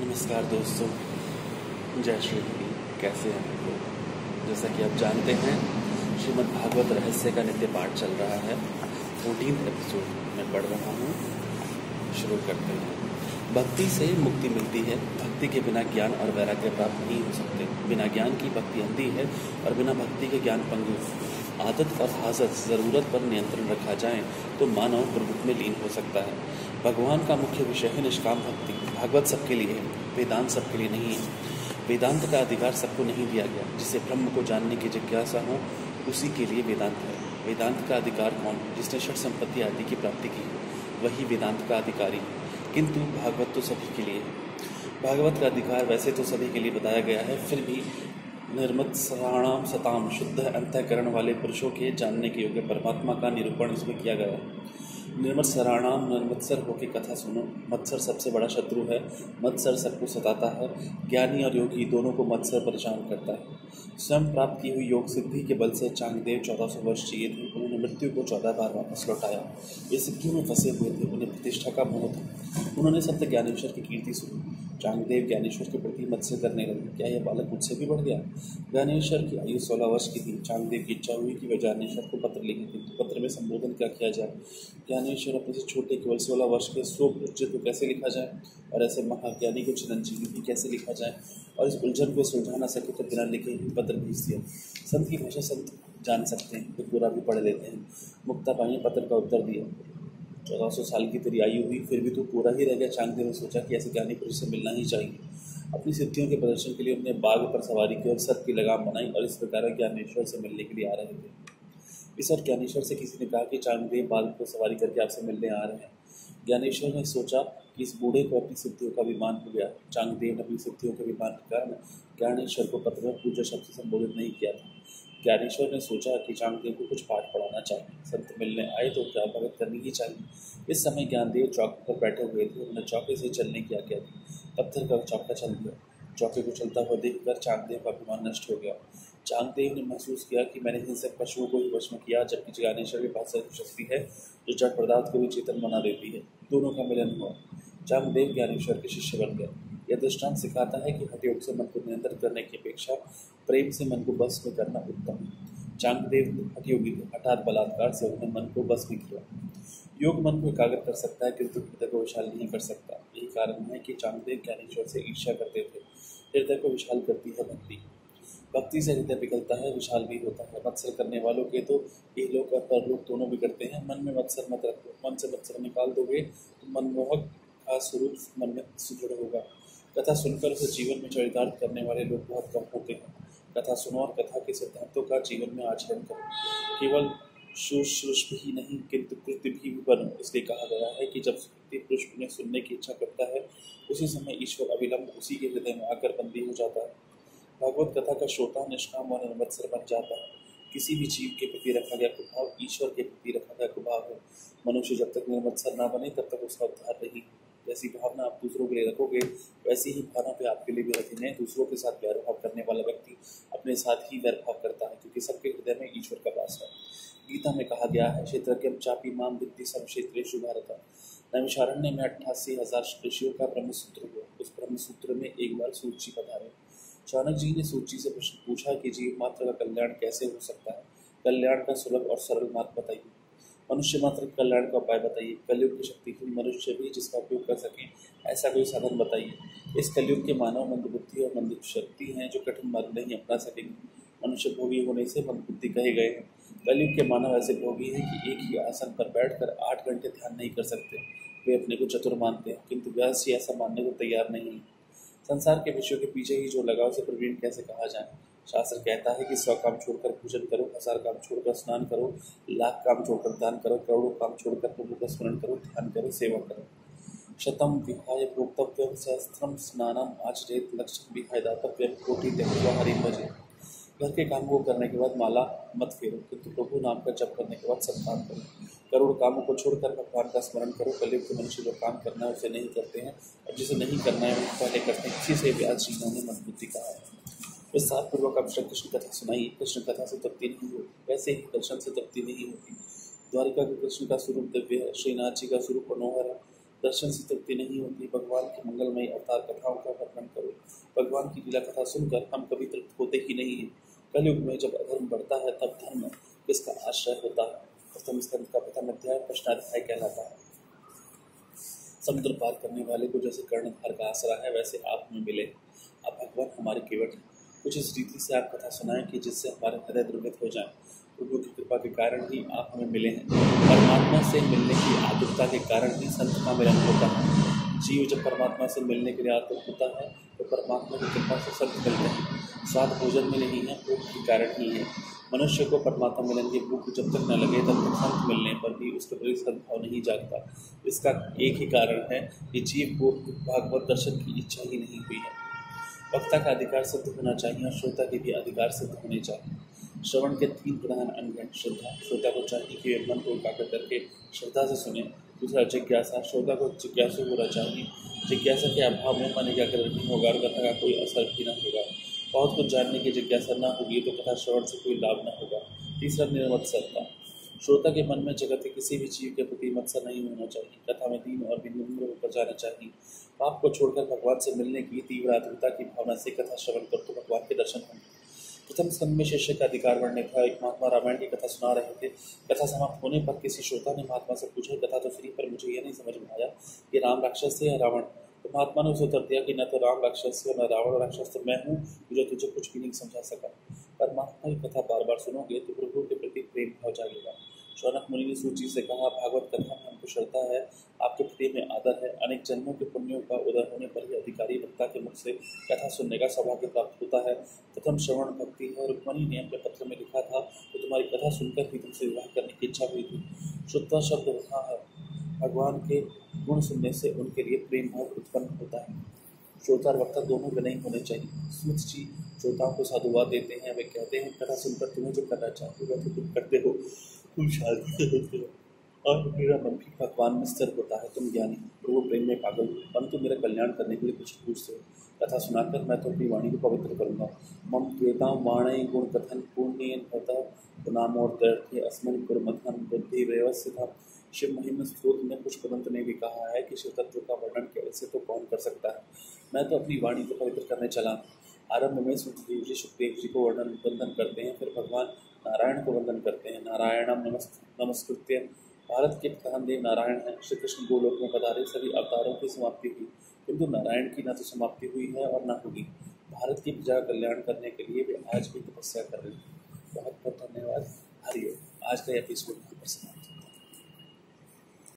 नमस्कार दोस्तों, जय श्री हरि। कैसे हैं आप लोग? जैसा कि आप जानते हैं, श्रीमद् भागवत रहस्य का नित्य पाठ चल रहा है। 14th एपिसोड मैं पढ़ रहा हूँ। शुरू करते हैं। भक्ति से मुक्ति मिलती है। भक्ति के बिना ज्ञान और वैराग्य प्राप्त नहीं हो सकते। बिना ज्ञान की भक्ति अंधी है और बिना भक्ति के ज्ञान पंगु। आदत और हाजत ज़रूरत पर नियंत्रण रखा जाए तो मानव प्रभुत्व में लीन हो सकता है। भगवान का मुख्य विषय है निष्काम भक्ति। भागवत सबके लिए है, वेदांत सबके लिए नहीं है। वेदांत का अधिकार सबको नहीं दिया गया। जिसे ब्रह्म को जानने की जिज्ञासा हो उसी के लिए वेदांत है। वेदांत का अधिकार कौन? जिसने षट संपत्ति आदि की प्राप्ति की हो, वही वेदांत का अधिकारी है। किंतु भागवत तो सभी के लिए है। भागवत का अधिकार वैसे तो सभी के लिए बताया गया है, फिर भी निर्मत्सराणाम सताम शुद्ध अंतःकरण वाले पुरुषों के जानने के योग्य परमात्मा का निरूपण इसमें किया गया है। निर्मत्सराणाम, निर्मत्सर होकर कथा सुनो। मत्सर सबसे बड़ा शत्रु है। मत्सर सबको सताता है। ज्ञानी और योगी दोनों को मत्सर परेशान करता है। स्वयं प्राप्त की हुई योग सिद्धि के बल से चांगदेव 1400 वर्ष जिए थे। उन्होंने मृत्यु को 14 बार वापस लौटाया। ये सिद्धियों में फंसे हुए थे, उन्हें प्रतिष्ठा का मोह था। उन्होंने संत ज्ञानेश्वर की कीर्ति सुनी। चांगदेव ज्ञानेश्वर के प्रति मत्सर करने लगे। क्या यह बालक मुझसे भी बढ़ गया? ज्ञानेश्वर की आयु 16 वर्ष की थी। चांगदेव की इच्छा हुई कि वह ज्ञानेश्वर को पत्र लिखे, किंतु पत्र में संबोधन क्या किया जाए? ज्ञानेश्वर अपने से छोटे केवल 16 वर्ष के स्वपूज्य को कैसे लिखा जाए और ऐसे महाज्ञानी को चिरंजीवी भी कैसे लिखा जाए? और इस उलझन को सुलझा न सके तो बिना लिखे ही पत्र भेज दिया। संत की भाषा संत जान सकते हैं तो पूरा भी पढ़ लेते हैं। मुक्ताबाई ने पत्र का उत्तर दिया। 1400 साल की तेरी आयु हुई, फिर भी तू पूरा ही रह गया। चांगदेव ने सोचा कि ऐसे ज्ञानी पुरुष से मिलना ही चाहिए। अपनी सिद्धियों के प्रदर्शन के लिए उन्होंने बाघ पर सवारी की और सत की लगाम बनाई और इस प्रकार ज्ञानेश्वर से मिलने के लिए आ रहे थे। इस और ज्ञानेश्वर से किसी ने कहा कि चांगदेव बाघ को सवारी करके आपसे मिलने आ रहे हैं। ज्ञानेश्वर ने सोचा कि इस बूढ़े को अपनी सिद्धियों का अभिमान हो गया। चांगदेव ने अपनी सिद्धियों के अभिमान के कारण ज्ञानेश्वर को पत्र में पूज्य शब्द से संबोधित नहीं किया था। ज्ञानेश्वर ने सोचा कि चांगदेव को कुछ पाठ पढ़ाना चाहिए। संत मिलने आए तो क्या भगत करनी ही चाहिए। इस समय ज्ञानदेव चौके पर बैठे हुए थे। उन्होंने चौके से चलने की आज्ञा दी। पत्थर का चौका चल गया। चौके को चलता हुआ देखकर चांगदेव का अभिमान नष्ट हो गया। चांगदेव ने महसूस किया कि मैंने हिंसक पशुओं को ही वश में किया, जबकि ज्ञानेश्वर के पास ऐसी शक्ति है जो जड़ पदार्थ को भी चेतन बना देती है। दोनों का मिलन हुआ। चांगदेव ज्ञानेश्वर के शिष्य बन गए। यह दृष्टांत सिखाता है कि हठ योग से मन को नियंत्रित करने की अपेक्षा प्रेम से मन को बस में करना उत्तम है। चांगदेव हठ योगी थे। हठात बलात्कार से उन्होंने मन को बस में किया। योग मन को एकाग्र कर सकता है, किंतु हृदय को विशाल नहीं कर सकता। यही कारण है कि चांगदेव ज्ञानेश्वर से ईर्ष्या करते थे। हृदय को विशाल करती है भक्ति। भक्ति से हृदय पिघलता है, विशाल भी होता है। मत्सर करने वालों के तो इहलोक और परलोक दोनों बिगड़ते हैं। मन में मत्सर मत रखो। मन से मत्सर निकाल दोगे तो मनमोहक का स्वरूप मन में सुदृढ़ होगा। कथा सुनकर उसे जीवन में चरितार्थ करने वाले लोग बहुत कम होते हैं। कथा सुनो और कथा के सिद्धांतों का जीवन में आचरण करो। केवल शुश्रूषा ही नहीं किंतु कृत्य भी बनो। इसलिए कहा गया है कि जब व्यक्ति पुरुष उन्हें सुनने की इच्छा करता है, उसी समय ईश्वर अविलंब उसी के हृदय में आकर बंदी हो जाता है। भागवत कथा का श्रोता निष्काम और निर्मत्सर बन जाता है। किसी भी जीव के प्रति रखा गया कुभाव ईश्वर के प्रति रखा गया कुभाव है। मनुष्य जब तक निर्मत्सर न बने तब तक उसका उद्धार नहीं। जैसी भावना आप दूसरों के लिए रखोगे, वैसी ही भावना पे आपके लिए भी रखेंगे। दूसरों के साथ वैरभाव करने वाला व्यक्ति अपने साथ ही वैरभाव करता है, क्योंकि सबके हृदय में ईश्वर का वास है। गीता में कहा गया है, क्षेत्रज्ञ चापी माम विद्धि सब क्षेत्रेषु भारत। नैमिषारण्य में 88,000 ऋषियों का ब्रह्मसूत्र हुआ। उस ब्रह्मसूत्र में एक बार सूत जी पधारे। चाणक्य जी ने सूत जी से प्रश्न पूछा कि जीव मात्र का कल्याण कैसे हो सकता है? कल्याण का सुलभ और सरल मार्ग बताइए। मनुष्य मात्र के कल्याण का उपाय बताइए। कलयुग की शक्तिहीन मनुष्य भी जिसका उपयोग कर सके ऐसा कोई साधन बताइए। इस कलयुग के मानव मंदबुद्धि और मंद शक्ति हैं जो कठिन मार्ग नहीं अपना सकेंगे। मनुष्य भोगी होने से मंदबुद्धि कहे गए हैं। कलयुग के मानव ऐसे भोगी हैं कि एक ही आसन पर बैठकर 8 घंटे ध्यान नहीं कर सकते। वे अपने को चतुर मानते हैं, किंतु व्यास जी ऐसा मानने को तैयार नहीं है। संसार के विषयों के पीछे ही जो लगाव से प्रवीण कैसे कहा जाए? शास्त्र कहता है कि 100 काम छोड़कर पूजन करो, 1000 काम छोड़कर स्नान करो, 1,00,000 काम छोड़कर दान करो, करोड़ों काम छोड़कर प्रभु का स्मरण करो, ध्यान करो, सेवा करो। शतम विहाय भोक्तव्यम सहस्त्रम स्नानम आचरेत लक्ष्यम विहाय दातव्यम कोटि त्यक्त्वा हरिं भजे। घर के काम को करने के बाद माला मत फेरो, किंतु प्रभु नाम का जप करने के बाद सब काम करो। करोड़ कामों को छोड़कर भगवान का स्मरण करो। कलयुग के मनुष्य जो काम करना है उसे नहीं करते हैं, और जिसे नहीं करना है वो पहले करते हैं। इसी से व्यास जी ने मंदबुद्धि कहा है। विस्तार पूर्वक अब श्री कृष्ण कथा सुनाई। कृष्ण कथा से तृप्ति नहीं होती, वैसे ही दर्शन से तृप्ति नहीं होती। द्वारिका के कृष्ण का स्वरूप दिव्य है। श्रीनाथ जी का स्वरूप मनोहर है। दर्शन से तृप्ति नहीं होती, भगवान की मंगलमयी अवतार कथाओं का वर्णन करो। भगवान की लीला कथा सुनकर हम कभी तृप्त होते ही नहीं हैं। कलयुग में जब अधर्म बढ़ता है तब धर्म किसका आश्रय होता है? प्रथम स्कंद का प्रथम अध्याय प्रश्नाध्याय कहलाता है। समुद्र पार करने वाले को जैसे कर्णधार का आसरा है, वैसे आप हमें मिले। आप भगवान हमारे केवट हैं। कुछ इस रीति से आप कथा सुनाएं कि जिससे हमारे हृदय द्रवित हो जाए। प्रभु की कृपा के कारण ही आप हमें मिले हैं। परमात्मा से मिलने की आतुरता के कारण ही संत का मिलन होता है। जीव जब परमात्मा से मिलने के लिए आतुर होता है तो परमात्मा की कृपा से संत मिलते हैं। स्वाद भोजन में नहीं है, भूख के कारण ही है। मनुष्य को परमात्मा मिलन की भूख जब तक न लगे तब तक संत मिलने पर भी उसके प्रति सद्भाव नहीं जागता। इसका एक ही कारण है कि जीव को भागवत दर्शन की इच्छा ही नहीं हुई है। वक्ता का अधिकार सिद्ध होना चाहिए और श्रोता के भी अधिकार सिद्ध होने चाहिए। श्रवण के 3 प्रधान अंग हैं। श्रद्धा, श्रोता को चाहिए कि वे मन को एकाग्र करके श्रद्धा से सुने। दूसरा जिज्ञासा, श्रोता को जिज्ञासु होना चाहिए। जिज्ञासा के अभाव में मन एकाग्र नहीं होगा और कथा का कोई असर भी न होगा। बहुत कुछ जानने की जिज्ञासा न होगी तो कथा श्रवण से कोई लाभ न होगा। तीसरा निर्मत्सरता, श्रोता के मन में जगत के किसी भी जीव के प्रति मत्सर नहीं होना चाहिए। कथा में दीन और विनम्र होकर जाना चाहिए। पाप को छोड़कर भगवान से मिलने की तीव्र आतुरता की भावना से कथा श्रवण कर तो भगवान के दर्शन होंगे। प्रथम स्कंद में शिष्य का अधिकार वर्णित था। एक महात्मा रामायण की कथा सुना रहे थे। कथा समाप्त होने पर किसी श्रोता ने महात्मा से पूछा, कथा तो सुनी पर मुझे यह नहीं समझ में आया कि राम राक्षस है या रावण। तो महात्मा ने उसे उत्तर दिया कि न तो राम राक्षस है न रावण राक्षस, तो मैं हूँ जो तुझे कुछ भी नहीं समझा सका। परमात्मा की कथा बार बार सुनोगे तो प्रभु के प्रति प्रेम भाव जागेगा। शौनक मुनि ने सूची से कहा, भागवत कथा में हमको श्रद्धा है, आपके प्रति में आदर है। अनेक जन्मों के पुण्यों का उदय होने पर ही अधिकारी वक्ता के मुख से कथा सुनने का सौभाग्य प्राप्त होता है। प्रथम श्रवण भक्ति है। रुक्मणी ने अपने पत्र में लिखा था कि तुम्हारी कथा सुनकर ही तुमसे विवाह करने की इच्छा हुई थी। श्रुत्वा शब्द वहाँ है। भगवान के गुण सुनने से उनके लिए प्रेम भाव उत्पन्न होता है। श्रोता और वक्ता दोनों विनयी होने चाहिए। सूत जी श्रोताओं को साधुवाद देते हैं। वे कहते हैं, कथा सुनकर तुम्हें जो करना चाहिए वह तो तुम करते हो, तुम शादी से होते हो और मेरा मन भी भगवान में स्थिर होता है। तुम ज्ञानी हो, वो प्रेम में पागल हो, परंतु मेरा कल्याण करने के लिए कुछ पूछते हो। कथा सुनाकर मैं तो अपनी वाणी को पवित्र करूँगा। मम त्वेतां वाणी गुण कथन पुण्येन भवतः नामोर्थे अस्मिन् कुर्मथन बुद्धि व्यवस्थिता। शिव महिमा स्त्रोत्र में कुछ पदंत ने भी कहा है कि शिव तत्व का वर्णन कैसे तो कौन कर सकता है। मैं तो अपनी वाणी को पवित्र करने चला। आरंभ में सुखदेव जी सुखदेव जी को वंदन करते हैं, फिर भगवान नारायण को वंदन करते हैं। नारायणम नमस्कृत्य। भारत के प्रधान देव नारायण हैं। श्री कृष्ण गोलोक में पधारे सभी अवतारों की समाप्ति हुई, किंतु नारायण की न तो समाप्ति हुई है और न होगी। भारत की प्रजा का कल्याण करने के लिए वे आज भी तपस्या कर रहे हैं। बहुत बहुत धन्यवाद। हरिओम। आज का एपिसोड यहाँ पर समाप्त।